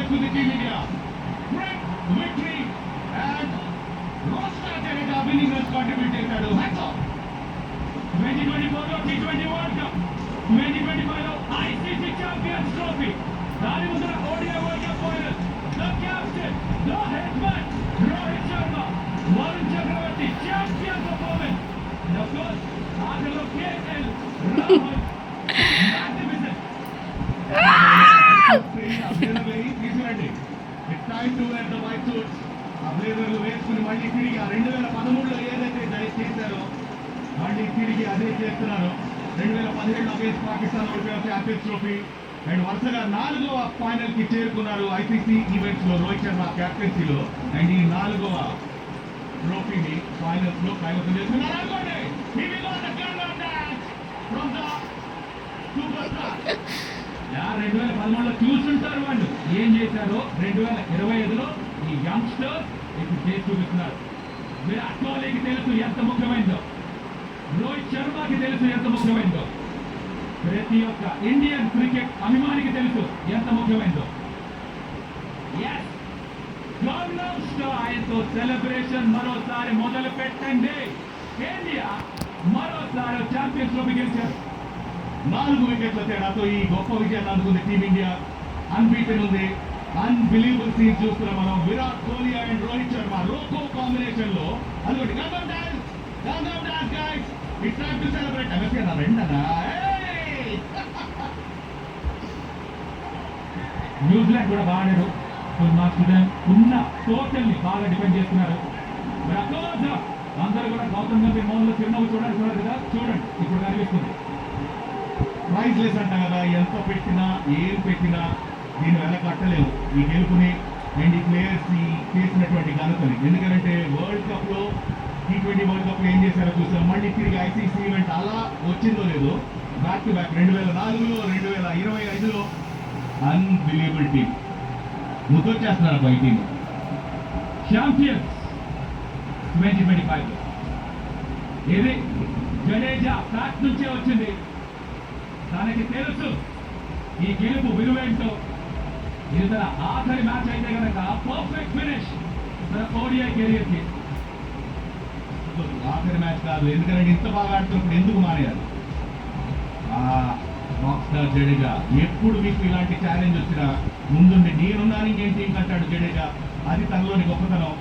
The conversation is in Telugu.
to the team India. Great victory and Rostra Jadeja winning runs contributed to hats off. 2024 లో T20 World Cup, 2025 లో ICC Champions Trophy, దాని ముందర ODI World Cup final, the captain, the headman, Rohit Sharma, Varun Chakravarti, champion performance, and of course, ఆటలో KL Rahul, magnificent. తీసుకురండి. It's time to wear the white suits. ఆ బ్లేజర్లు వేసుకుని మళ్ళీ తిరిగి 2013లో ఏదైతే చేశారో మళ్ళీ తిరిగి అదే చేస్తున్నారు. 2017లో అగేన్స్ పాకిస్తాన్ ఓడిపోయిన ఛాంపియన్స్ ట్రోఫీ అండ్ వరుసగా 4వ ఫైనల్ కి చేరుకున్నారు ఐసీసీ ఈవెంట్స్ లో రోహిత్ శర్మ కెప్టెన్సీలో. అండ్ ఈ 4వ ట్రోఫీని ఫైనల్స్ లో కైవసం చేసుకున్నారు. అనుకోండి 2013లో చూస్తుంటారు వాళ్ళు ఏం చేశారో. 2025లో ఈ యంగ్స్టర్స్ ఇప్పుడు చేసి చూపిస్తున్నారు. విరాట్ కోహ్లీకి తెలుసు ఎంత ముఖ్యమైందో, రోహిత్ శర్మకి తెలుసు ఎంత ముఖ్యమైందో, ప్రతి ఒక్క ఇండియన్ క్రికెట్ అభిమానికి తెలుసు ఎంత ముఖ్యమైందో. ఆయనతో సెలబ్రేషన్ మరోసారి మొదలు పెట్టండి. ఇండియా మరోసారి ఛాంపియన్స్ ట్రోఫీ గెలిచారు. 4 వికెట్ల తేడాతో ఈ గొప్ప విజయాన్ని అందుకుంది టీమిండియా. అన్బీటెన్ ఉంది. అన్బిలీవబుల్ సీన్ చూస్తున్నాం మనం. విరాట్ కోహ్లీ అండ్ రోహిత్ శర్మ రోకో కాంబినేషన్ లో అదొకటి Gangam dance guys. It's time to celebrate. Agastya నా రెండనా న్యూజిలాండ్ కూడా బాగాడారు. ఫుల్ మార్క్స్ ఉన్న టోటల్ ని బాగా డిపెండ్ చేస్తున్నారు. అందరూ కూడా గౌతమ్ గంభీర్ మౌన్ లో చిరునవ్వు చూడాలి కదా. చూడండి ఇప్పుడు కనిపిస్తుంది. ప్రైజ్ లెస్ అంట కదా. ఎంత పెట్టినా ఏం పెట్టినా దీన్ని వెనకట్టలేము ఈ గెలుపుని అండ్ ఈ ప్లేయర్స్ చేసినటువంటి ఘనతని. ఎందుకంటే వరల్డ్ కప్ లో T20 వరల్డ్ కప్ లో ఏం చేశారో చూసాం. మళ్ళీ తిరిగి ఐసీసీ ఈవెంట్ అలా వచ్చిందో లేదో బ్యాక్ టు బ్యాక్ 2004లో 2025లో అన్బిలీవబుల్ టీమ్ ముద్దొచ్చేస్తున్నారు ఈ టీమ్. ఛాంపియన్స్ 2025 ఇది జడేజా బ్యాక్ నుంచే వచ్చింది. తనకి తెలుసు ఈ గెలుపు విలువేంటో. ఇది తన ఆఖరి మ్యాచ్ అయితే కనుక పర్ఫెక్ట్ ఫినిష్ తన ఓడిఐ కెరియర్ కి. ఆఖరి మ్యాచ్ కాదు, ఎందుకంటే ఇంత బాగా ఆడుతున్నప్పుడు ఎందుకు మానేయాలి. రాక్ స్టార్ జడేజా ఎప్పుడు మీకు ఇలాంటి ఛాలెంజ్ వచ్చినా ముందుండి నేనున్నాను ఇంకేం టీం కంటాడు జడేజా. అది తనలోని గొప్పతనం.